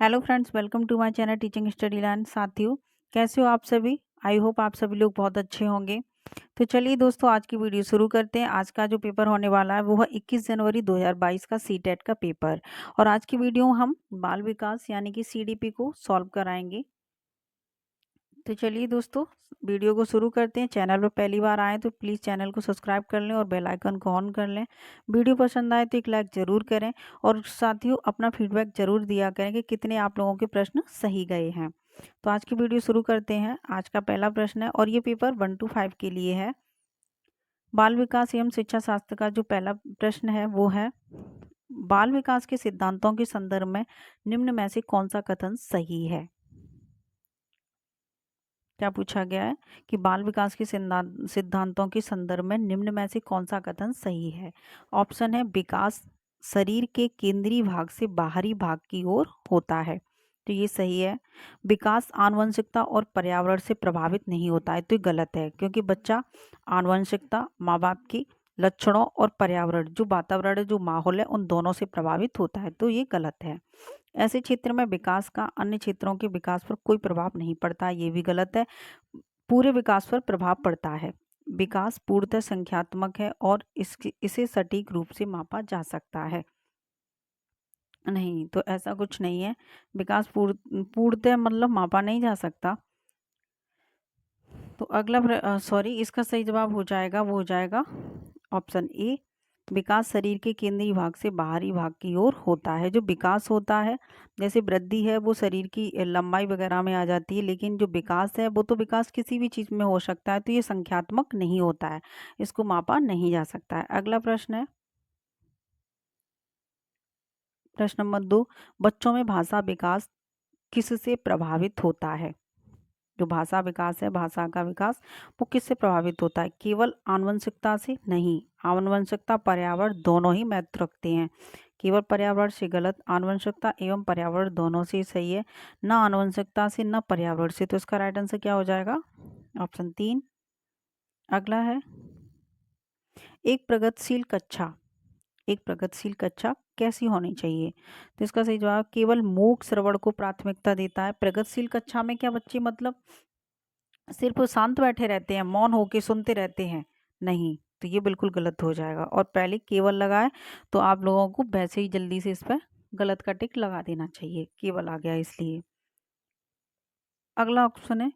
Hello friends, welcome to my channel teaching study learn. साथियों, कैसे हो आप सभी? आई होप आप सभी लोग बहुत अच्छे होंगे। तो चलिए दोस्तों, आज की वीडियो शुरू करते हैं। आज का जो पेपर होने वाला है वो है 21 जनवरी 2022 का सीटेट का पेपर। और आज की वीडियो हम बाल विकास यानी कि सीडीपी को सॉल्व कराएंगे। तो चलिए दोस्तों, वीडियो को शुरू करते हैं। चैनल पर पहली बार आए तो प्लीज़ चैनल को सब्सक्राइब कर लें और बेल आइकन को ऑन कर लें। वीडियो पसंद आए तो एक लाइक ज़रूर करें और साथियों अपना फीडबैक ज़रूर दिया करें कि कितने आप लोगों के प्रश्न सही गए हैं। तो आज की वीडियो शुरू करते हैं। आज का पहला प्रश्न है और ये पेपर 1 to 5 के लिए है। बाल विकास एवं शिक्षा शास्त्र का जो पहला प्रश्न है वो है, बाल विकास के सिद्धांतों के संदर्भ में निम्न में से कौन सा कथन सही है? क्या पूछा गया है कि बाल विकास के सिद्धांतों के संदर्भ में निम्न में से कौन सा कथन सही है? ऑप्शन है, विकास शरीर के केंद्रीय भाग से बाहरी भाग की ओर होता है, तो ये सही है। विकास आनुवंशिकता और पर्यावरण से प्रभावित नहीं होता है, तो ये गलत है, क्योंकि बच्चा आनुवंशिकता, माँ बाप की लक्षणों और पर्यावरण, जो वातावरण है, जो माहौल है, उन दोनों से प्रभावित होता है, तो ये गलत है। ऐसे क्षेत्र में विकास का अन्य क्षेत्रों के विकास पर कोई प्रभाव नहीं पड़ता, ये भी गलत है। पूरे विकास पर प्रभाव पड़ता है। विकास पूर्णतः संख्यात्मक है और इसे सटीक रूप से मापा जा सकता है। नहीं, तो ऐसा कुछ नहीं है। विकास पूर्णतः मतलब मापा नहीं जा सकता। तो अगला सॉरी, इसका सही जवाब हो जाएगा, वो हो जाएगा ऑप्शन ए। विकास शरीर के केंद्रीय भाग से बाहरी भाग की ओर होता है। जो विकास होता है, जैसे वृद्धि है, वो शरीर की लंबाई वगैरह में आ जाती है, लेकिन जो विकास है वो तो विकास किसी भी चीज़ में हो सकता है, तो ये संख्यात्मक नहीं होता है, इसको मापा नहीं जा सकता है। अगला प्रश्न है प्रश्न नंबर 2, बच्चों में भाषा विकास किससे प्रभावित होता है? जो भाषा विकास है, भाषा का विकास, वो किससे प्रभावित होता है? केवल आनुवंशिकता से नहीं, आनुवंशिकता पर्यावरण दोनों ही महत्व रखते हैं। केवल पर्यावरण से गलत, आनुवंशिकता एवं पर्यावरण दोनों से सही है। न आनुवंशिकता से न पर्यावरण से, तो इसका राइट आंसर क्या हो जाएगा? ऑप्शन 3। अगला है, एक प्रगतिशील कक्षा एक प्रगतिशील कक्षा कैसी होनी चाहिए? तो इसका सही जवाब, केवल मूक श्रवण को प्राथमिकता देता है। प्रगतिशील कक्षा में क्या बच्चे मतलब सिर्फ शांत बैठे रहते हैं, मौन होके सुनते रहते हैं? नहीं, तो ये बिल्कुल गलत हो जाएगा। और पहले केवल लगाए तो आप लोगों को वैसे ही जल्दी से इस पर गलत का टिक लगा देना चाहिए, केवल आ गया इसलिए। अगला ऑप्शन है,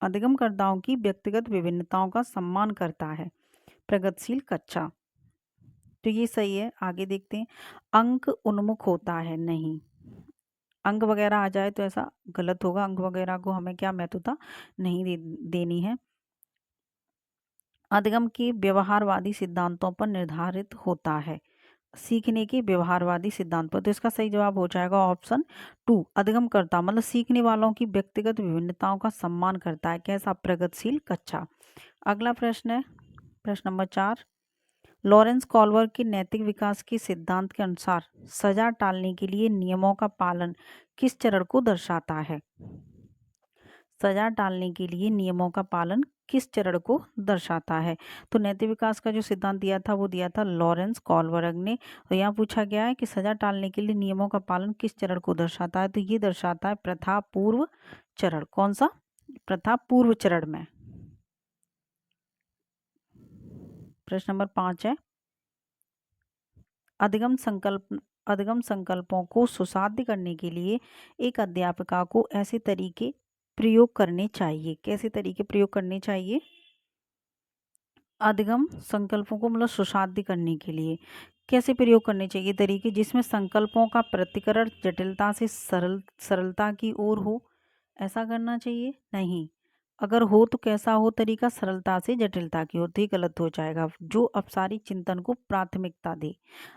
अधिगमकर्ताओं की व्यक्तिगत विभिन्नताओं का सम्मान करता है प्रगतिशील कक्षा, तो ये सही है। आगे देखते हैं, अंक उन्मुख होता है, नहीं, अंक वगैरह आ जाए तो ऐसा गलत होगा। अंक वगैरह को हमें क्या महत्वता नहीं देनी है। अधिगम के व्यवहारवादी सिद्धांतों पर निर्धारित होता है, सीखने के व्यवहारवादी सिद्धांत पर, तो इसका सही जवाब हो जाएगा ऑप्शन 2। अधिगम करता मतलब सीखने वालों की व्यक्तिगत विभिन्नताओं का सम्मान करता है, कैसा? प्रगतिशील कक्षा। अगला प्रश्न है प्रश्न नंबर 4, लॉरेंस कॉल्वर के नैतिक विकास के सिद्धांत के अनुसार सजा टालने के लिए नियमों का पालन किस चरण को दर्शाता है? सजा टालने के लिए नियमों का पालन किस चरण को दर्शाता है? तो नैतिक विकास का जो सिद्धांत दिया था वो दिया था लॉरेंस कॉल्बर्ग ने। तो यहाँ पूछा गया है कि सजा टालने के लिए नियमों का पालन किस चरण को दर्शाता है? तो ये दर्शाता है प्रथा पूर्व चरण। कौन सा? प्रथा पूर्व चरण में। प्रश्न नंबर 5 है, अधिगम संकल्पों को सुसाध्य करने के लिए एक अध्यापिका को ऐसे तरीके प्रयोग करने चाहिए। कैसे तरीके प्रयोग करने चाहिए? अधिगम संकल्पों को मतलब सुसाध्य करने के लिए कैसे प्रयोग करने चाहिए तरीके? जिसमें संकल्पों का प्रतिकरण जटिलता से सरलता की ओर हो, ऐसा करना चाहिए? नहीं, अगर हो तो कैसा हो तरीका? सरलता से जटिलता की ओर, तो ये गलत हो जाएगा। जो अपसारी चिंतन को प्राथमिकता दे।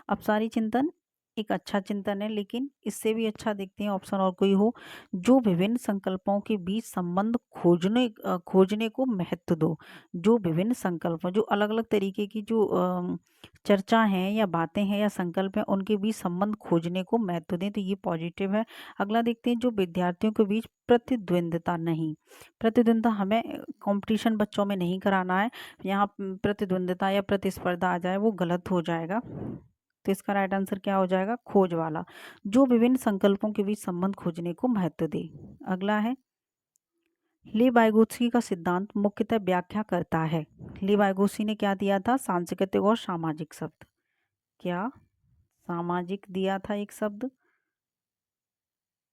अपसारी चिंतन एक अच्छा चिंतन है, लेकिन इससे भी अच्छा देखते हैं ऑप्शन और कोई हो, जो विभिन्न संकल्पों के बीच संबंध खोजने को महत्व दो। जो विभिन्न संकल्प, जो अलग अलग तरीके की जो चर्चा हैं या बातें हैं या संकल्प हैं, उनके बीच संबंध खोजने को महत्व दें, तो ये पॉजिटिव है। अगला देखते हैं, जो विद्यार्थियों के बीच प्रतिद्वंद्विता नहीं। प्रतिद्वंद्विता हमें कंपटीशन बच्चों में नहीं कराना है। यहाँ प्रतिद्वंद्विता या प्रतिस्पर्धा आ जाए वो गलत हो जाएगा। तो इसका राइट आंसर क्या हो जाएगा? खोज वाला, जो विभिन्न संकल्पों के बीच संबंध खोजने को महत्व दे। अगला है, ली वाइगोत्स्की का सिद्धांत मुख्यतः व्याख्या करता है। ली वाइगोत्स्की ने क्या दिया था? सांस्कृतिक और सामाजिक शब्द। क्या? सामाजिक दिया था एक शब्द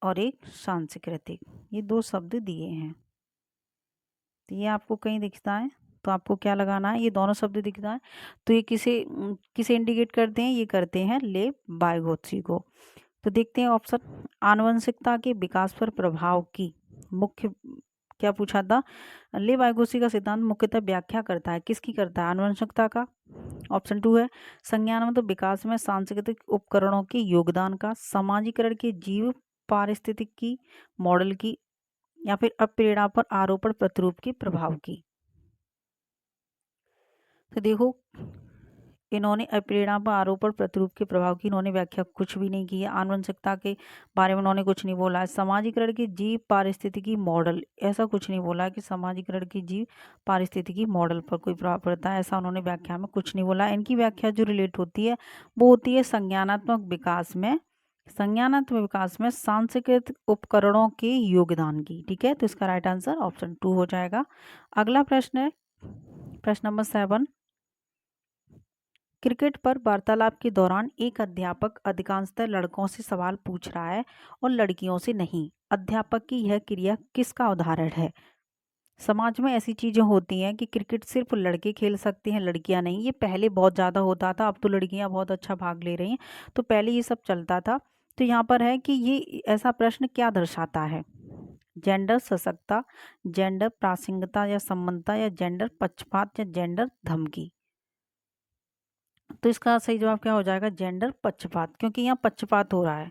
और एक सांस्कृतिक, ये 2 शब्द दिए हैं। तो ये आपको कहीं दिखता है तो आपको क्या लगाना है? ये दोनों शब्द दिखता है तो ये किसे इंडिकेट करते हैं? ये करते हैं ले वाइगोत्स्की को। तो देखते हैं ऑप्शन, आनुवंशिकता के विकास पर प्रभाव की मुख्य, क्या पूछा था? ले वाइगोत्स्की का सिद्धांत मुख्यतः व्याख्या करता है, किसकी करता है? आनुवंशिकता का। ऑप्शन 2 है संज्ञानात्मक विकास में सांस्कृतिक उपकरणों के योगदान का, समाजीकरण के जीव पारिस्थितिकी मॉडल की, या फिर अप्रेरणा पर आरोपण प्रतिरूप के प्रभाव की। तो देखो, इन्होंने अप्रेरणा पर आरोपण प्रतिरूप के प्रभाव की इन्होंने व्याख्या कुछ भी नहीं की है। आनुवंशिकता के बारे में उन्होंने कुछ नहीं बोला है। समाजीकरण के जीव पारिस्थितिकी मॉडल, ऐसा कुछ नहीं बोला है कि समाजीकरण के जीव पारिस्थितिकी मॉडल पर कोई प्रभाव पड़ता है, ऐसा उन्होंने व्याख्या में कुछ नहीं बोला। इनकी व्याख्या जो रिलेट होती है वो होती है संज्ञानात्मक विकास में सांस्कृतिक उपकरणों के योगदान की। ठीक है, तो इसका राइट आंसर ऑप्शन 2 हो जाएगा। अगला प्रश्न है प्रश्न नंबर 7, क्रिकेट पर वार्तालाप के दौरान एक अध्यापक अधिकांशतः लड़कों से सवाल पूछ रहा है और लड़कियों से नहीं। अध्यापक की यह क्रिया किसका उदाहरण है? समाज में ऐसी चीजें होती हैं कि क्रिकेट सिर्फ लड़के खेल सकते हैं, लड़कियां नहीं। ये पहले बहुत ज़्यादा होता था, अब तो लड़कियां बहुत अच्छा भाग ले रही हैं, तो पहले ये सब चलता था। तो यहाँ पर है कि ये ऐसा प्रश्न क्या दर्शाता है? जेंडर सशक्तता, जेंडर प्रासंगिकता या समानता, या जेंडर पक्षपात, या जेंडर धमकी। तो इसका सही जवाब क्या हो जाएगा? जेंडर पक्षपात, क्योंकि यहाँ पक्षपात हो रहा है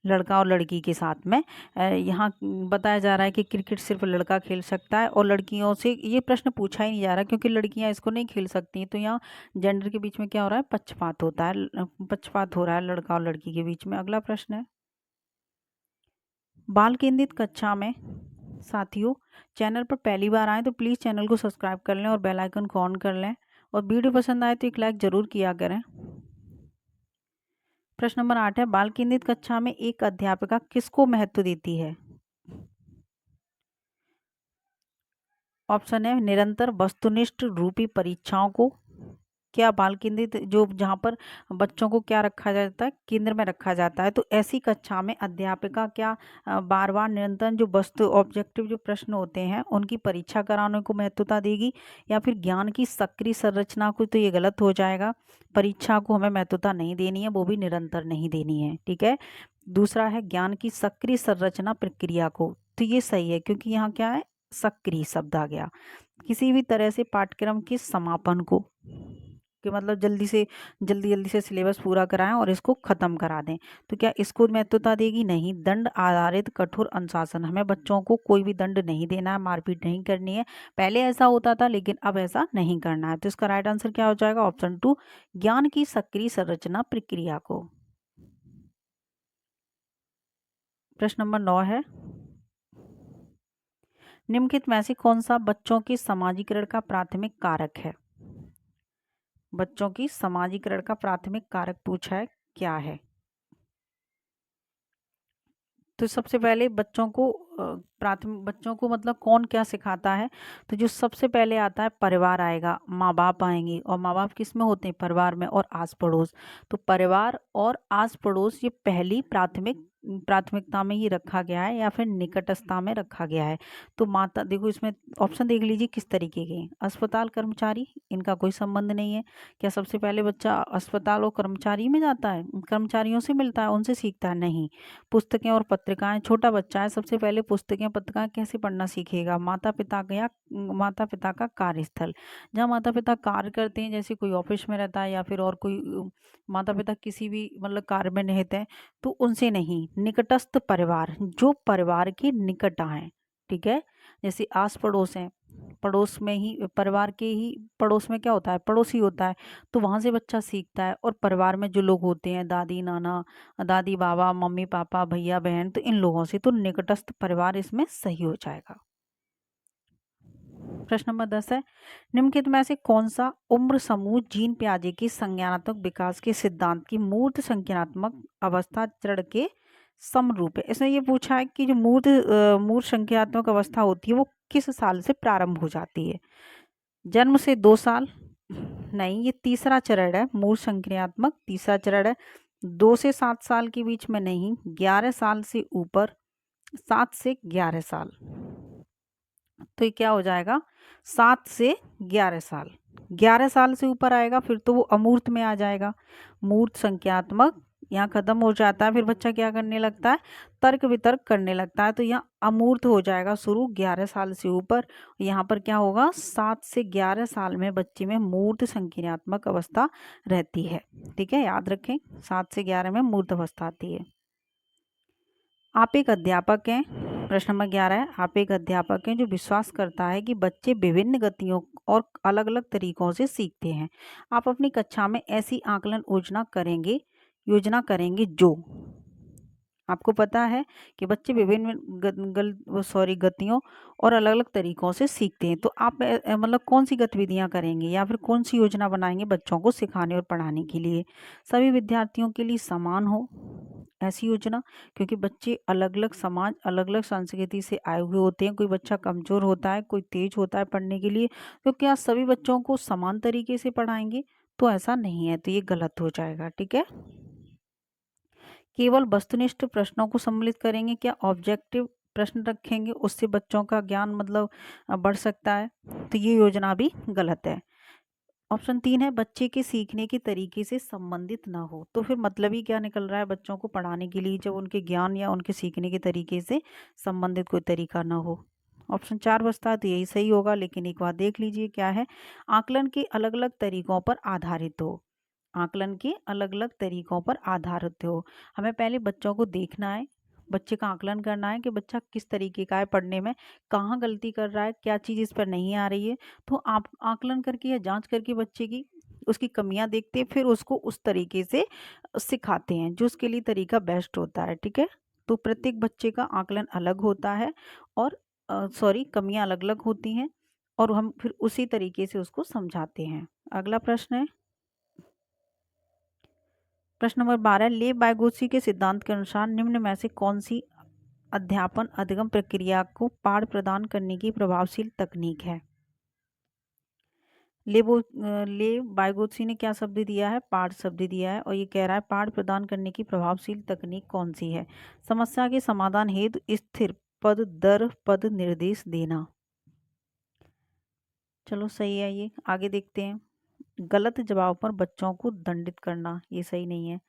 लड़का और लड़की के साथ में। यहाँ बताया जा रहा है कि क्रिकेट सिर्फ लड़का खेल सकता है और लड़कियों से ये प्रश्न पूछा ही नहीं जा रहा क्योंकि लड़कियां इसको नहीं खेल सकती। तो यहाँ जेंडर के बीच में क्या हो रहा है? पक्षपात होता है, पक्षपात हो रहा है लड़का और लड़की के बीच में। अगला प्रश्न है, बाल केंद्रित कक्षा में साथियों, चैनल पर पहली बार आए तो प्लीज़ चैनल को सब्सक्राइब कर लें और बेल आइकन को ऑन कर लें, और वीडियो पसंद आए तो एक लाइक जरूर किया करें। प्रश्न नंबर 8 है, बाल केंद्रित कक्षा में एक अध्यापिका किसको महत्व देती है? ऑप्शन है निरंतर वस्तुनिष्ठ रूपी परीक्षाओं को। क्या बाल केंद्रित जो जहाँ पर बच्चों को क्या रखा जाता है? केंद्र में रखा जाता है। तो ऐसी कक्षा में अध्यापिका क्या बार बार निरंतर जो वस्तु ऑब्जेक्टिव जो प्रश्न होते हैं उनकी परीक्षा कराने को महत्वता देगी, या फिर ज्ञान की सक्रिय संरचना को? तो ये गलत हो जाएगा। परीक्षा को हमें महत्वता नहीं देनी है, वो भी निरंतर नहीं देनी है। ठीक है, दूसरा है ज्ञान की सक्रिय संरचना प्रक्रिया को, तो ये सही है क्योंकि यहाँ क्या है? सक्रिय शब्द आ गया। किसी भी तरह से पाठ्यक्रम के समापन को, कि मतलब जल्दी से सिलेबस पूरा कराएं और इसको खत्म करा दें, तो क्या इसको महत्वता देगी? नहीं। दंड आधारित कठोर अनुशासन, हमें बच्चों को कोई भी दंड नहीं देना है, मारपीट नहीं करनी है। पहले ऐसा होता था लेकिन अब ऐसा नहीं करना है। तो इसका राइट आंसर क्या हो जाएगा? ऑप्शन 2, ज्ञान की सक्रिय संरचना प्रक्रिया को। प्रश्न नंबर 9 है, निम्नलिखित में से कौन सा बच्चों के समाजीकरण का प्राथमिक कारक है? बच्चों की समाजीकरण का प्राथमिक कारक पूछा है, क्या है? तो सबसे पहले बच्चों को प्राथमिक बच्चों को मतलब कौन क्या सिखाता है? तो जो सबसे पहले आता है परिवार आएगा, माँ बाप आएंगे, और माँ बाप किस में होते हैं? परिवार में, और आस पड़ोस। तो परिवार और आस पड़ोस ये पहली प्राथमिकता में ही रखा गया है, या फिर निकटस्थता में रखा गया है। तो माता, देखो इसमें ऑप्शन देख लीजिए किस तरीके के हैं। अस्पताल कर्मचारी, इनका कोई संबंध नहीं है। क्या सबसे पहले बच्चा अस्पताल और कर्मचारी में जाता है, कर्मचारियों से मिलता है, उनसे सीखता है? नहीं। पुस्तकें और पत्रिकाएं, छोटा बच्चा है, सबसे पहले पुस्तकें पत्रिकाएं कैसे पढ़ना सीखेगा? माता पिता का कार्यस्थल, जहाँ माता पिता कार्य करते हैं, जैसे कोई ऑफिस में रहता है या फिर और कोई माता पिता किसी भी मतलब कार्य में निहित है, तो उनसे नहीं। निकटस्थ परिवार, जो परिवार के निकट आए। ठीक है, जैसे आस पड़ोस हैं, पड़ोस में ही परिवार के ही पड़ोस में क्या होता है? पड़ोसी होता है, तो वहाँ से बच्चा सीखता है। और परिवार में जो लोग होते हैं, दादी नाना, दादी बाबा, मम्मी पापा, भैया बहन, तो इन लोगों से। तो निकटस्थ परिवार इसमें सही हो जाएगा। प्रश्न नंबर 10 है, निम्नलिखित में से कौन सा उम्र समूह जीन पियाजे के संज्ञानात्मक विकास के सिद्धांत की मूर्त संज्ञानात्मक अवस्था चरण के समरूप है। इसमें ये पूछा है कि जो मूर्त संज्ञानात्मक अवस्था होती है वो किस साल से प्रारंभ हो जाती है। जन्म से 2 साल, नहीं, ये तीसरा चरण है, मूर्त संज्ञानात्मक तीसरा चरण है। 2 से 7 साल के बीच में नहीं, 11 साल से ऊपर, 7 से 11 साल, तो ये क्या हो जाएगा 7 से 11 साल। 11 साल से ऊपर आएगा फिर तो वो अमूर्त में आ जाएगा। मूर्त संख्यात्मक यहाँ खत्म हो जाता है, फिर बच्चा क्या करने लगता है, तर्क वितर्क करने लगता है, तो यहाँ अमूर्त हो जाएगा शुरू 11 साल से ऊपर। यहाँ पर क्या होगा 7 से 11 साल में बच्चे में मूर्त संज्ञानात्मक अवस्था रहती है। ठीक है, याद रखें 7 से 11 में मूर्त अवस्था आती है। आप एक अध्यापक हैं, प्रश्न नंबर 11 है, आप एक अध्यापक हैं जो विश्वास करता है कि बच्चे विभिन्न गतियों और अलग अलग तरीकों से सीखते हैं। आप अपनी कक्षा में ऐसी आकलन योजना करेंगे जो, आपको पता है कि बच्चे विभिन्न गतियों और अलग अलग तरीकों से सीखते हैं, तो आप मतलब कौन सी गतिविधियां करेंगे या फिर कौन सी योजना बनाएंगे बच्चों को सिखाने और पढ़ाने के लिए। सभी विद्यार्थियों के लिए समान हो ऐसी योजना, क्योंकि बच्चे अलग अलग समाज अलग अलग संस्कृति से आए हुए होते हैं, कोई बच्चा कमजोर होता है, कोई तेज होता है पढ़ने के लिए, तो क्या सभी बच्चों को समान तरीके से पढ़ाएंगे, तो ऐसा नहीं है, तो ये गलत हो जाएगा। ठीक है, केवल वस्तुनिष्ठ प्रश्नों को सम्मिलित करेंगे, क्या ऑब्जेक्टिव प्रश्न रखेंगे, उससे बच्चों का ज्ञान मतलब बढ़ सकता है, तो ये योजना भी गलत है। ऑप्शन 3 है, बच्चे के सीखने के तरीके से संबंधित ना हो, तो फिर मतलब ही क्या निकल रहा है बच्चों को पढ़ाने के लिए जब उनके ज्ञान या उनके सीखने के तरीके से संबंधित कोई तरीका ना हो। ऑप्शन 4 बचता है, तो यही सही होगा, लेकिन एक बार देख लीजिए क्या है, आकलन के अलग अलग तरीकों पर आधारित हो। आकलन के अलग अलग तरीकों पर आधारित हो, हमें पहले बच्चों को देखना है, बच्चे का आकलन करना है कि बच्चा किस तरीके का है पढ़ने में, कहाँ गलती कर रहा है, क्या चीज़ इस पर नहीं आ रही है, तो आप आकलन करके या जांच करके बच्चे की उसकी कमियां देखते हैं, फिर उसको उस तरीके से सिखाते हैं जो उसके लिए तरीका बेस्ट होता है। ठीक है, तो प्रत्येक बच्चे का आकलन अलग होता है और कमियां अलग अलग होती हैं और हम फिर उसी तरीके से उसको समझाते हैं। अगला प्रश्न है, प्रश्न नंबर 12, ले बायगोत्सी के सिद्धांत के अनुसार निम्न में से कौन सी अध्यापन अधिगम प्रक्रिया को पाठ प्रदान करने की प्रभावशील तकनीक है। ले बायगोत्सी ने क्या शब्द दिया है, पाठ शब्द दिया है, और ये कह रहा है पाठ प्रदान करने की प्रभावशील तकनीक कौन सी है। समस्या के समाधान हेतु स्थिर पद दर पद निर्देश देना। चलो सही है, ये आगे देखते हैं। गलत जवाब पर बच्चों को दंडित करना, ये सही नहीं है।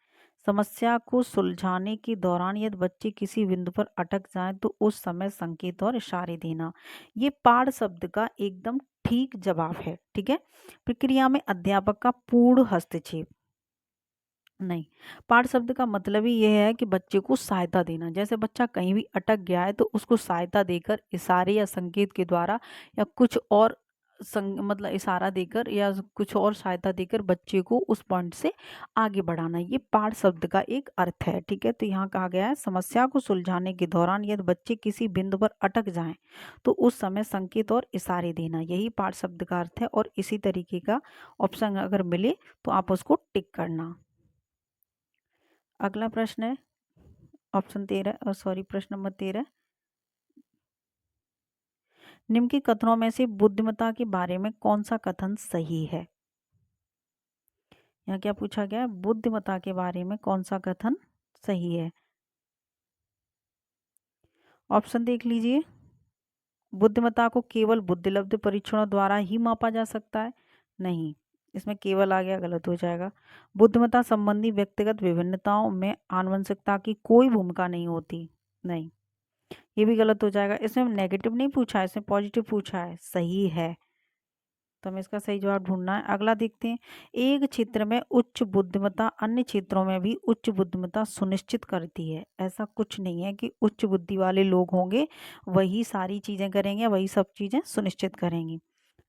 समस्या को सुलझाने के दौरान यदि बच्चे किसी बिंदु पर अटक जाएं तो उस समय संकेत और इशारे देना, ये पाठ शब्द का एकदम ठीक जवाब है। ठीक है, प्रक्रिया में अध्यापक का पूर्ण हस्तक्षेप नहीं, पाठ शब्द का मतलब ही यह है कि बच्चे को सहायता देना, जैसे बच्चा कहीं भी अटक गया है तो उसको सहायता देकर इशारे या संकेत के द्वारा या कुछ और मतलब इशारा देकर या कुछ और सहायता देकर बच्चे को उस पॉइंट से आगे बढ़ाना, ये पाठ शब्द का एक अर्थ है। ठीक है, तो यहाँ कहा गया है समस्या को सुलझाने के दौरान यदि बच्चे किसी बिंदु पर अटक जाएं तो उस समय संकेत और इशारे देना, यही पाठ शब्द का अर्थ है, और इसी तरीके का ऑप्शन अगर मिले तो आप उसको टिक करना। अगला प्रश्न है प्रश्न नंबर 13, निम्न के कथनों में से बुद्धिमत्ता के बारे में कौन सा कथन सही है। यहाँ क्या पूछा गया है, बुद्धिमत्ता के बारे में कौन सा कथन सही है। ऑप्शन देख लीजिए, बुद्धिमत्ता को केवल बुद्धिलब्ध परीक्षणों द्वारा ही मापा जा सकता है, नहीं, इसमें केवल आ गया, गलत हो जाएगा। बुद्धिमत्ता संबंधी व्यक्तिगत विभिन्नताओं में आनुवंशिकता की कोई भूमिका नहीं होती, नहीं, ये भी गलत हो जाएगा। इसमें नेगेटिव नहीं पूछा है, इसमें पॉजिटिव पूछा है, सही है, तो हमें इसका सही जवाब ढूंढना है। अगला देखते हैं, एक क्षेत्र में उच्च बुद्धिमत्ता अन्य क्षेत्रों में भी उच्च बुद्धिमत्ता सुनिश्चित करती है, ऐसा कुछ नहीं है कि उच्च बुद्धि वाले लोग होंगे वही सारी चीजें करेंगे, वही सब चीजें सुनिश्चित करेंगी।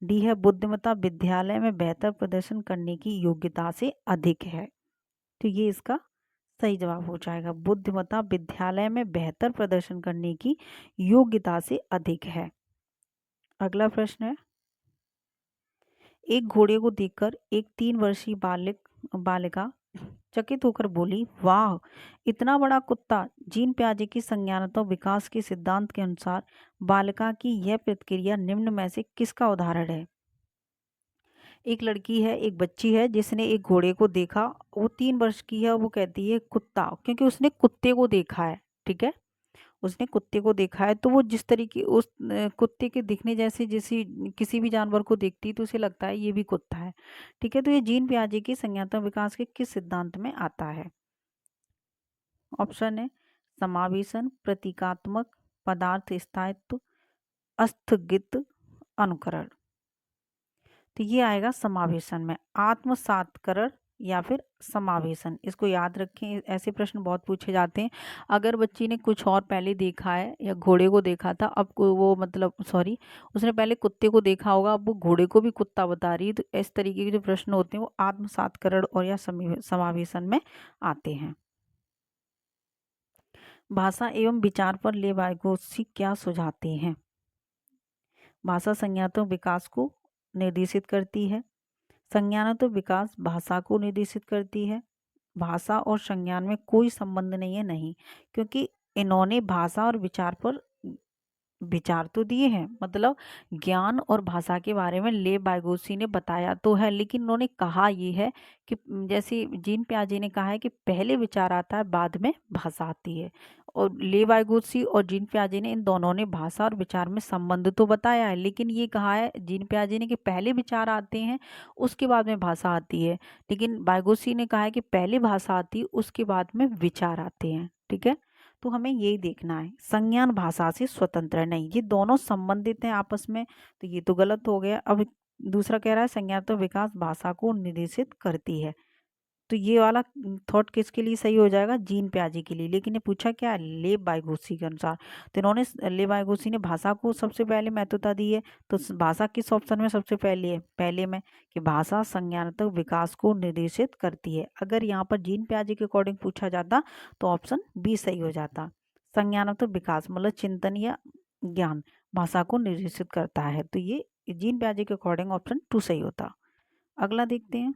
डी है, बुद्धिमत्ता विद्यालय में बेहतर प्रदर्शन करने की योग्यता से अधिक है, तो ये इसका सही जवाब हो जाएगा, बुद्धिमत्ता विद्यालय में बेहतर प्रदर्शन करने की योग्यता से अधिक है। अगला प्रश्न है, एक घोड़े को देखकर एक 3 वर्षीय बालिका चकित होकर बोली, वाह, इतना बड़ा कुत्ता। जीन प्याजे की संज्ञानात्मक विकास के सिद्धांत के अनुसार बालिका की यह प्रतिक्रिया निम्न में से किसका उदाहरण है? एक लड़की है, एक बच्ची है, जिसने एक घोड़े को देखा। वो 3 वर्ष की है, वो कहती है कुत्ता, क्योंकि उसने कुत्ते को देखा है। ठीक है, उसने कुत्ते को देखा है, तो वो जिस तरीके उस कुत्ते के दिखने जैसे जैसी किसी भी जानवर को देखती है तो उसे लगता है ये भी कुत्ता है। ठीक है, तो ये जीन पियाजे की संज्ञानात्मक विकास के किस सिद्धांत में आता है? ऑप्शन है समावेशन, प्रतीकात्मक, पदार्थ स्थायित्व, अस्थगित अनुकरण। तो ये आएगा समावेशन में, आत्मसात्करण या फिर समावेशन। इसको याद रखें, ऐसे प्रश्न बहुत पूछे जाते हैं। अगर बच्ची ने कुछ और पहले देखा है या घोड़े को देखा था, अब वो मतलब सॉरी, उसने पहले कुत्ते को देखा होगा, अब वो घोड़े को भी कुत्ता बता रही है, तो इस तरीके के जो प्रश्न होते हैं वो आत्मसात्करण और या समावेशन में आते हैं। भाषा एवं विचार पर ले वाइगोत्स्की क्या सुझाते हैं? भाषा संज्ञानात्मक विकास को निर्देशित करती है। संज्ञानात्मक विकास भाषा को निर्देशित करती है। भाषा और संज्ञान में कोई संबंध नहीं है, नहीं, क्योंकि इन्होंने भाषा और विचार पर विचार तो दिए हैं, मतलब ज्ञान और भाषा के बारे में ले बाइगोसी ने बताया तो है, लेकिन उन्होंने कहा ये है कि जैसे जीन प्याजे ने कहा है कि पहले विचार आता है, बाद में भाषा आती है। और ले बाइगोसी और जीन प्याजे ने, इन दोनों ने भाषा और विचार में संबंध तो बताया है, लेकिन ये कहा है जीन प्याजे ने कि पहले विचार आते हैं, उसके बाद में भाषा आती है। लेकिन बाइगोसी ने कहा है कि पहले भाषा आती है, उसके बाद में विचार आते हैं। ठीक है, तो हमें यही देखना है, संज्ञान भाषा से स्वतंत्र नहीं, ये दोनों संबंधित हैं आपस में, तो ये तो गलत हो गया। अब दूसरा कह रहा है संज्ञानात्मक विकास भाषा को निर्देशित करती है, तो ये वाला थॉट किसके लिए सही हो जाएगा? जीन प्याजे के लिए। लेकिन ये पूछा क्या? ले बाइगोसी के अनुसार। तो इन्होंने ले बाइगोसी ने भाषा को सबसे पहले महत्वता दी है, तो भाषा किस ऑप्शन में सबसे पहले है? पहले में, कि भाषा संज्ञानात्मक विकास को निर्देशित करती है। अगर यहाँ पर जीन प्याजे के अकॉर्डिंग पूछा जाता तो ऑप्शन बी सही हो जाता। संज्ञानात्मक विकास मतलब चिंतन या ज्ञान भाषा को निर्देशित करता है, तो ये जीन प्याजे के अकॉर्डिंग ऑप्शन 2 सही होता। अगला देखते हैं,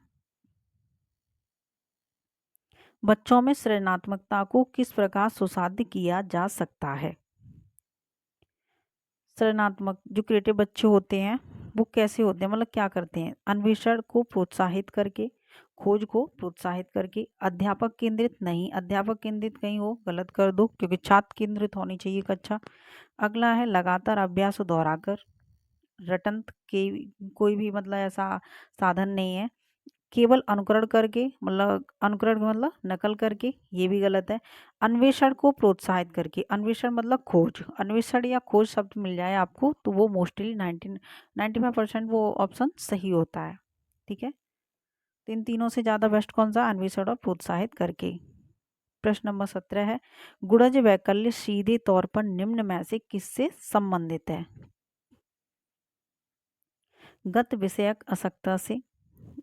बच्चों में सृजनात्मकता को किस प्रकार सुसाध्य किया जा सकता है? सृजनात्मक जो क्रिएटिव बच्चे होते हैं वो कैसे होते हैं, मतलब क्या करते हैं? अन्वेषण को प्रोत्साहित करके, खोज को प्रोत्साहित करके, अध्यापक केंद्रित नहीं, अध्यापक केंद्रित कहीं हो गलत कर दो, क्योंकि छात्र केंद्रित होनी चाहिए कक्षा। अगला है लगातार अभ्यास दोहराकर, रटंत के कोई भी मतलब ऐसा साधन नहीं है, केवल अनुकरण करके, मतलब अनुकरण मतलब नकल करके, ये भी गलत है। अन्वेषण को प्रोत्साहित करके, अन्वेषण मतलब खोज, अन्वेषण या खोज शब्द मिल जाए आपको तो वो मोस्टली 95% वो ऑप्शन सही होता है। ठीक है, तो इन तीनों से ज़्यादा बेस्ट कौन सा? अन्वेषण और प्रोत्साहित करके। प्रश्न नंबर 17 है, गुणज वैकल्य सीधे तौर पर निम्न में से किससे संबंधित है? गत विषयक आसक्ता से,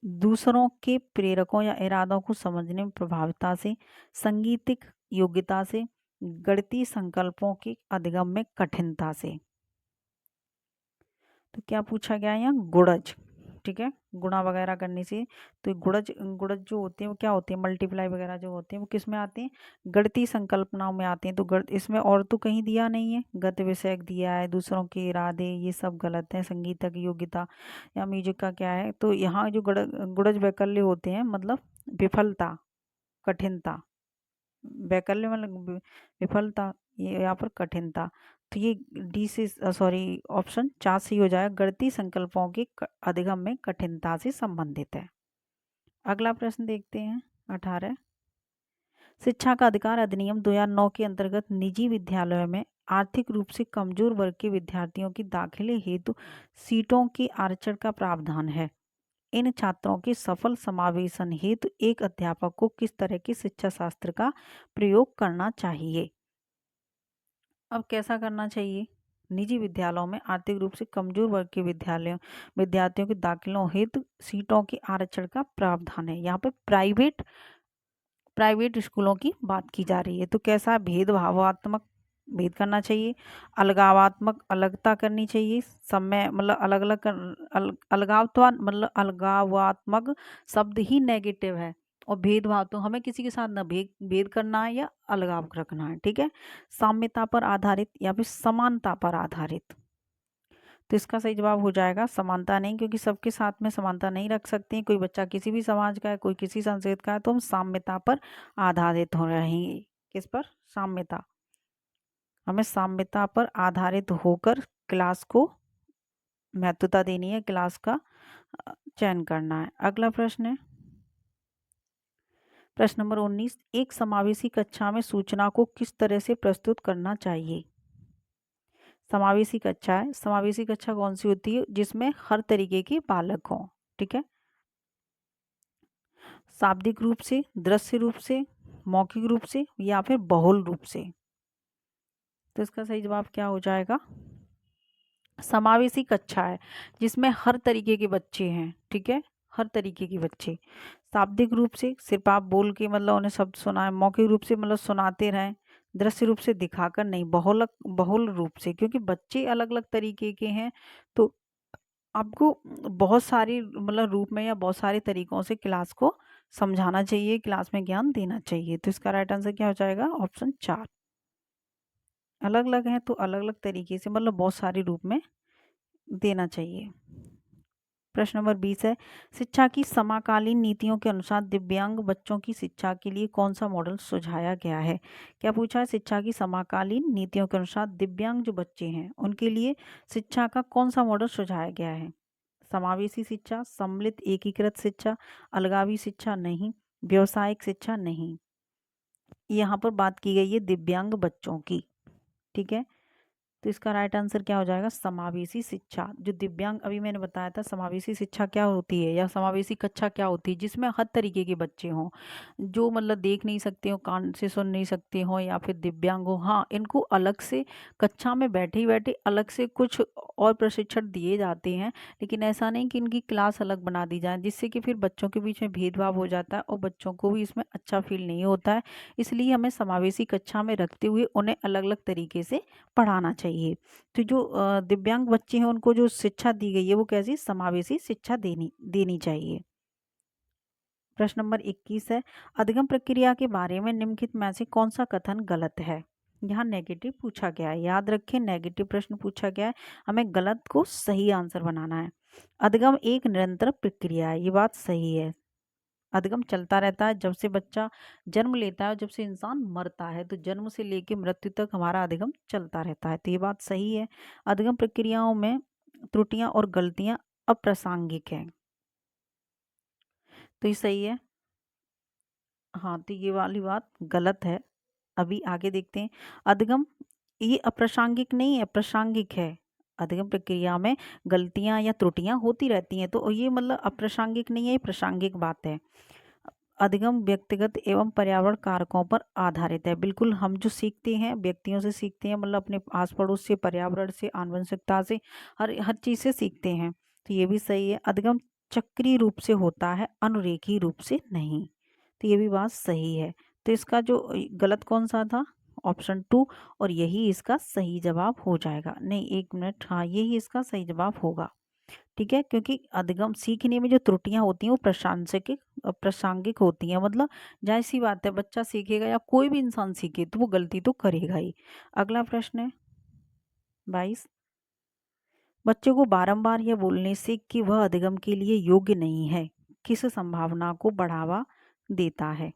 दूसरों के प्रेरकों या इरादों को समझने में प्रभाविता से, संगीतिक योग्यता से, गणितीय संकल्पों के अधिगम में कठिनता से। तो क्या पूछा गया है यहाँ? गुणज। ठीक है, गुणा वगैरह करने से, तो गुणज गुणज जो होते हैं वो क्या होते हैं? मल्टीप्लाई वगैरह जो होते हैं वो किस में आते हैं? गणितीय संकल्पनाओं में आते हैं। तो गण इसमें और तो कहीं दिया नहीं है, गत विषयक दिया है, दूसरों के इरादे, ये सब गलत है। संगीतक योग्यता या म्यूजिक का क्या है? तो यहाँ जो गुणज वैकल्य होते हैं मतलब विफलता, कठिनता, वैकल्य मतलब विफलता, ये यहाँ पर कठिनता, तो ये डी से सॉरी ऑप्शन 4 सही हो जाएगा, गणितीय संकल्पों के अधिगम में कठिनता से संबंधित है। अगला प्रश्न देखते हैं 18, शिक्षा का अधिकार अधिनियम 2009 के अंतर्गत निजी विद्यालयों में आर्थिक रूप से कमजोर वर्ग के विद्यार्थियों की दाखिले हेतु सीटों के आरक्षण का प्रावधान है। इन छात्रों के सफल समावेशन हेतु एक अध्यापक को किस तरह के शिक्षा शास्त्र का प्रयोग करना चाहिए? अब कैसा करना चाहिए? निजी विद्यालयों में आर्थिक रूप से कमजोर वर्ग के विद्यार्थियों के दाखिलों हेतु सीटों के आरक्षण का प्रावधान है। यहाँ पे प्राइवेट स्कूलों की बात की जा रही है, तो कैसा? भेदभावात्मक भेद करना चाहिए। अलगावात्मक अलगता करनी चाहिए। समय मतलब अलग अलग कर अलगावत्वा मतलब अलगावात्मक शब्द ही नेगेटिव है, और भेदभाव तो हमें किसी के साथ ना भेद भेद करना है या अलगाव रखना है। ठीक है। साम्यता पर आधारित या फिर समानता पर आधारित, तो इसका सही जवाब हो जाएगा समानता नहीं, क्योंकि सबके साथ में समानता नहीं रख सकते हैं। कोई बच्चा किसी भी समाज का है, कोई किसी संस्कृति का है, तो हम साम्यता पर आधारित हो रहे हैं। किस पर? साम्यता। हमें साम्यता पर आधारित होकर क्लास को महत्वता देनी है, क्लास का चयन करना है। अगला प्रश्न है प्रश्न नंबर 19, एक समावेशी कक्षा में सूचना को किस तरह से प्रस्तुत करना चाहिए? समावेशी कक्षा है। समावेशी कक्षा कौन सी होती है? जिसमें हर तरीके के बालक हों। ठीक है। शाब्दिक रूप से, दृश्य रूप से, मौखिक रूप से या फिर बहुल रूप से, तो इसका सही जवाब क्या हो जाएगा? समावेशी कक्षा है जिसमें हर तरीके के बच्चे हैं। ठीक है। हर तरीके के बच्चे। शाब्दिक रूप से सिर्फ आप बोल के मतलब उन्हें शब्द सुनाए, मौखिक रूप से मतलब सुनाते रहें, दृश्य रूप से दिखाकर नहीं, बहुल बहुल रूप से, क्योंकि बच्चे अलग अलग तरीके के हैं, तो आपको बहुत सारी मतलब रूप में या बहुत सारे तरीकों से क्लास को समझाना चाहिए, क्लास में ज्ञान देना चाहिए। तो इसका राइट आंसर क्या हो जाएगा? ऑप्शन 4। अलग अलग है तो अलग अलग तरीके से मतलब बहुत सारे रूप में देना चाहिए। प्रश्न नंबर 20 है, शिक्षा की समकालीन नीतियों के अनुसार दिव्यांग बच्चों की शिक्षा के लिए कौन सा मॉडल सुझाया गया है? क्या पूछा है? शिक्षा की समकालीन नीतियों के अनुसार दिव्यांग जो बच्चे हैं उनके लिए शिक्षा का कौन सा मॉडल सुझाया गया है? समावेशी शिक्षा, सम्मिलित एकीकृत शिक्षा, अलगावी शिक्षा नहीं, व्यवसायिक शिक्षा नहीं। यहाँ पर बात की गई है दिव्यांग बच्चों की। ठीक है। तो इसका राइट आंसर क्या हो जाएगा? समावेशी शिक्षा। जो दिव्यांग, अभी मैंने बताया था समावेशी शिक्षा क्या होती है या समावेशी कक्षा क्या होती है, जिसमें हर तरीके के बच्चे हों, जो मतलब देख नहीं सकते हो, कान से सुन नहीं सकते हो या फिर दिव्यांग हो। हाँ, इनको अलग से कक्षा में बैठे ही बैठे अलग से कुछ और प्रशिक्षण दिए जाते हैं, लेकिन ऐसा नहीं कि इनकी क्लास अलग बना दी जाए, जिससे कि फिर बच्चों के बीच में भेदभाव हो जाता है और बच्चों को भी इसमें अच्छा फील नहीं होता है। इसलिए हमें समावेशी कक्षा में रखते हुए उन्हें अलग अलग तरीके से पढ़ाना चाहिए। तो जो दिव्यांग बच्चे हैं उनको जो शिक्षा दी गई है वो कैसी? समावेशी शिक्षा देनी देनी चाहिए। प्रश्न नंबर 21 है, अधिगम प्रक्रिया के बारे में निम्नलिखित में से कौन सा कथन गलत है? यहाँ नेगेटिव पूछा गया है, याद रखें नेगेटिव प्रश्न पूछा गया है, हमें गलत को सही आंसर बनाना है। अधिगम एक निरंतर प्रक्रिया है, ये बात सही है। अधिगम चलता रहता है, जब से बच्चा जन्म लेता है, जब से इंसान मरता है, तो जन्म से लेकर मृत्यु तक हमारा अधिगम चलता रहता है, तो ये बात सही है। अधिगम प्रक्रियाओं में त्रुटियां और गलतियां अप्रासंगिक हैं, तो ये सही है। हाँ, तो ये वाली बात गलत है। अभी आगे देखते हैं। अधिगम ये अप्रासंगिक नहीं है, प्रासंगिक है। अधिगम प्रक्रिया में गलतियां या त्रुटियां होती रहती हैं, तो ये मतलब अप्रासंगिक नहीं है, ये प्रासंगिक बात है। अधिगम व्यक्तिगत एवं पर्यावरण कारकों पर आधारित है। बिल्कुल, हम जो सीखते हैं व्यक्तियों से सीखते हैं, मतलब अपने आस पड़ोस से, पर्यावरण से, आनुवंशिकता से, हर हर चीज़ से सीखते हैं, तो ये भी सही है। अधिगम चक्रीय रूप से होता है, अनुरेखीय रूप से नहीं, तो ये भी बात सही है। तो इसका जो गलत कौन सा था? ऑप्शन 2, और यही इसका सही जवाब हो जाएगा। नहीं, एक मिनट, हाँ यही इसका सही जवाब होगा। ठीक है, क्योंकि अधिगम सीखने में जो त्रुटियां होती हैं वो प्रासंगिक होती हैं, मतलब जाहिर सी बात है, बच्चा सीखेगा या कोई भी इंसान सीखे तो वो गलती तो करेगा ही। अगला प्रश्न है 22, बच्चे को बारंबार यह बोलने से कि वह अधिगम के लिए योग्य नहीं है किस संभावना को बढ़ावा देता है?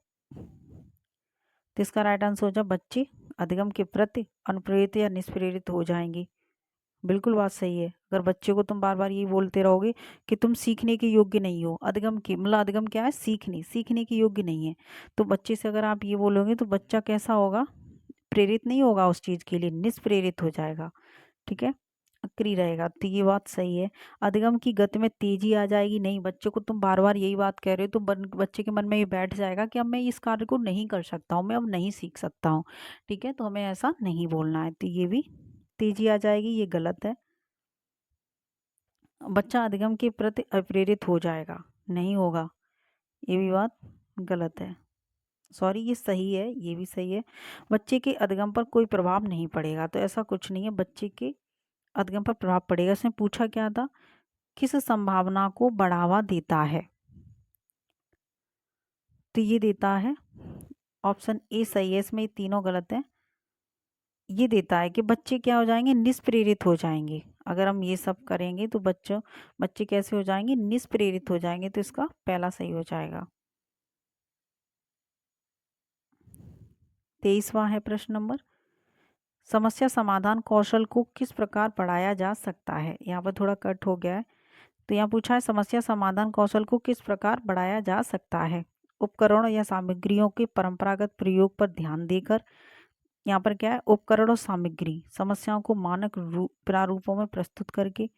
तो इसका राइट आंसर हो जाए बच्चे अधिगम के प्रति अनुप्रेरित या निष्प्रेरित हो जाएंगे। बिल्कुल बात सही है। अगर बच्चे को तुम बार बार यही बोलते रहोगे कि तुम सीखने के योग्य नहीं हो, अधिगम की मतलब अधिगम क्या है? सीखने के योग्य नहीं है, तो बच्चे से अगर आप ये बोलोगे तो बच्चा कैसा होगा? प्रेरित नहीं होगा उस चीज़ के लिए, निष्प्रेरित हो जाएगा। ठीक है, अक्री रहेगा, तो ये बात सही है। अधिगम की गति में तेजी आ जाएगी नहीं, बच्चे को तुम बार बार यही बात कह रहे हो तो बच्चे के मन में ये बैठ जाएगा कि अब मैं इस कार्य को नहीं कर सकता हूँ, मैं अब नहीं सीख सकता हूँ। ठीक है, तो हमें ऐसा नहीं बोलना है, तो ये भी तेजी आ जाएगी, ये गलत है। बच्चा अधिगम के प्रति अप्रेरित हो जाएगा, नहीं होगा, ये भी बात गलत है। सॉरी, ये सही है, ये भी सही है। बच्चे के अधगम पर कोई प्रभाव नहीं पड़ेगा, तो ऐसा कुछ नहीं है, बच्चे के अधगम पर प्रभाव पड़ेगा। इसमें पूछा क्या था, किस संभावना को बढ़ावा देता है, तो ये देता है, ऑप्शन ए सही है, इसमें ये तीनों गलत है। ये देता है कि बच्चे क्या हो जाएंगे, निष्प्रेरित हो जाएंगे। अगर हम ये सब करेंगे तो बच्चे कैसे हो जाएंगे, निष्प्रेरित हो जाएंगे, तो इसका पहला सही हो जाएगा। 23वां है प्रश्न नंबर, समस्या समाधान कौशल को किस प्रकार बढ़ाया जा सकता है। यहाँ पर थोड़ा कट हो गया है, तो यहाँ पूछा है समस्या समाधान कौशल को किस प्रकार बढ़ाया जा सकता है। उपकरणों या सामग्रियों के परंपरागत प्रयोग पर ध्यान देकर, यहाँ पर क्या है, उपकरण और सामग्री समस्याओं को मानक प्रारूपों में प्रस्तुत करके,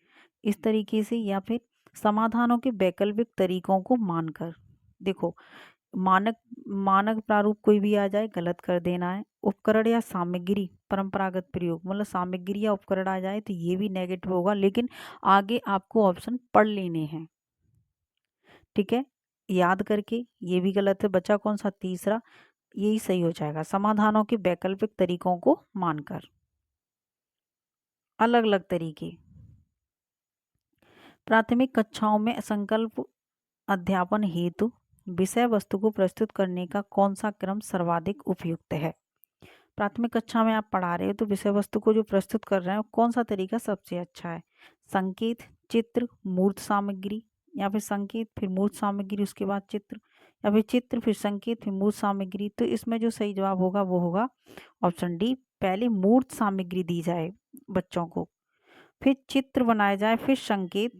इस तरीके से, या फिर समाधानों के वैकल्पिक तरीकों को मानकर। देखो, मानक मानक प्रारूप कोई भी आ जाए गलत कर देना है। उपकरण या सामग्री परंपरागत प्रयोग, मतलब सामग्री या उपकरण आ जाए तो ये भी नेगेटिव होगा, लेकिन आगे आपको ऑप्शन पढ़ लेने हैं, ठीक है, याद करके। ये भी गलत है, बचा कौन सा, तीसरा, यही सही हो जाएगा, समाधानों के वैकल्पिक तरीकों को मानकर, अलग अलग तरीके। प्राथमिक कक्षाओं में संकल्प अध्यापन हेतु विषय वस्तु को प्रस्तुत करने का कौन सा क्रम सर्वाधिक उपयुक्त है। प्राथमिक कक्षा में आप पढ़ा रहे हो तो विषय वस्तु को जो प्रस्तुत कर रहे हैं कौन सा तरीका सबसे अच्छा है, संकेत, चित्र, मूर्त सामग्री, या फिर संकेत फिर मूर्त सामग्री उसके बाद चित्र, या फिर चित्र फिर संकेत फिर मूर्त सामग्री। तो इसमें जो सही जवाब होगा वो होगा ऑप्शन डी, पहले मूर्त सामग्री दी जाए बच्चों को, फिर चित्र बनाया जाए, फिर संकेत।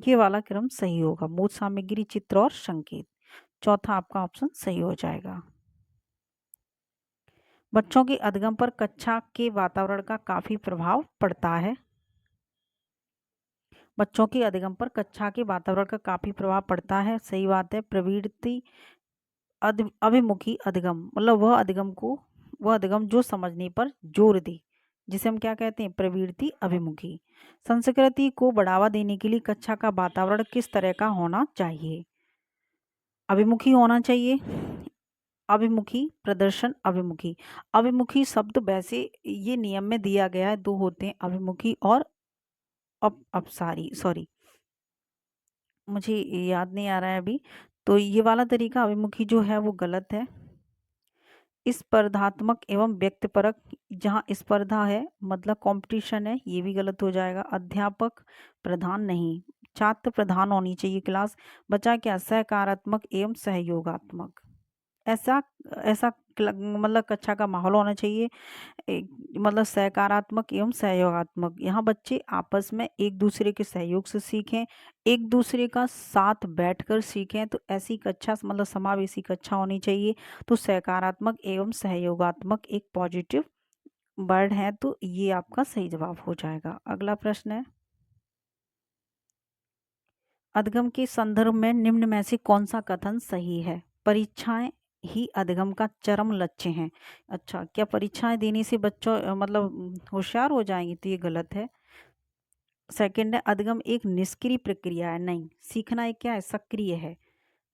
ये वाला क्रम सही होगा, मूर्त सामग्री, चित्र और संकेत। चौथा आपका ऑप्शन सही हो जाएगा। बच्चों के अधगम पर कक्षा के वातावरण का काफी प्रभाव पड़ता है। बच्चों के अधगम पर कक्षा के वातावरण का काफी प्रभाव पड़ता है, सही बात है। प्रवृत्ति अभिमुखी अधगम, मतलब वह अधगम जो समझने पर जोर दे, जिसे हम क्या कहते हैं, प्रवृत्ति अभिमुखी। संस्कृति को बढ़ावा देने के लिए कक्षा का वातावरण किस तरह का होना चाहिए। अभिमुखी होना चाहिए, अभिमुखी, प्रदर्शन अभिमुखी। अभिमुखी शब्द वैसे ये नियम में दिया गया है, दो होते हैं, अभिमुखी और अपसारी, सॉरी मुझे याद नहीं आ रहा है अभी। तो ये वाला तरीका अभिमुखी जो है वो गलत है। स्पर्धात्मक एवं व्यक्तिपरक, जहाँ स्पर्धा है मतलब कंपटीशन है, ये भी गलत हो जाएगा। अध्यापक प्रधान नहीं, छात्र प्रधान होनी चाहिए क्लास। बचा क्या, सकारात्मक एवं सहयोगात्मक। ऐसा ऐसा मतलब कक्षा का माहौल होना चाहिए, मतलब सकारात्मक एवं सहयोगात्मक। यहाँ बच्चे आपस में एक दूसरे के सहयोग से सीखें, एक दूसरे का साथ बैठकर सीखें, तो ऐसी कक्षा मतलब समावेशी कक्षा होनी चाहिए। तो सकारात्मक एवं सहयोगात्मक एक पॉजिटिव वर्ड है, तो ये आपका सही जवाब हो जाएगा। अगला प्रश्न है, अधगम के संदर्भ में निम्न में से कौन सा कथन सही है। परीक्षाएं ही अधगम का चरम लक्ष्य हैं। अच्छा, क्या परीक्षाएं देने से बच्चों मतलब होशियार हो जाएंगे, तो ये गलत है। सेकंड है, अधगम एक निष्क्रिय प्रक्रिया है, नहीं, सीखना एक क्या है, सक्रिय है,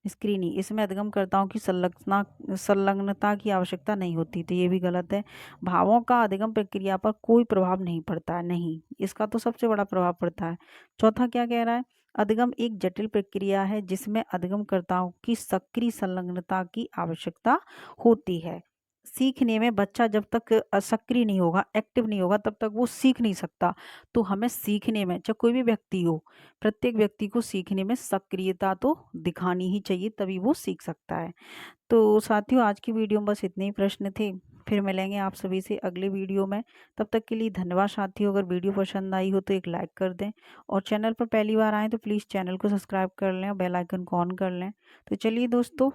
निष्क्रिय नहीं। इसमें अधगमकर्ताओं की संलग्नता की आवश्यकता नहीं होती, तो ये भी गलत है। भावों का अधगम प्रक्रिया पर कोई प्रभाव नहीं पड़ता है, नहीं, इसका तो सबसे बड़ा प्रभाव पड़ता है। चौथा क्या कह रहा है, अधगम एक जटिल प्रक्रिया है जिसमें अधगमकर्ताओं की सक्रिय संलग्नता की आवश्यकता होती है। सीखने में बच्चा जब तक सक्रिय नहीं होगा, एक्टिव नहीं होगा, तब तक वो सीख नहीं सकता। तो हमें सीखने में, चाहे कोई भी व्यक्ति हो, प्रत्येक व्यक्ति को सीखने में सक्रियता तो दिखानी ही चाहिए, तभी वो सीख सकता है। तो साथियों, आज की वीडियो में बस इतने ही प्रश्न थे, फिर मिलेंगे आप सभी से अगले वीडियो में। तब तक के लिए धन्यवाद साथियों। अगर वीडियो पसंद आई हो तो एक लाइक कर दें, और चैनल पर पहली बार आएँ तो प्लीज़ चैनल को सब्सक्राइब कर लें और बेल आइकन को ऑन कर लें। तो चलिए दोस्तों,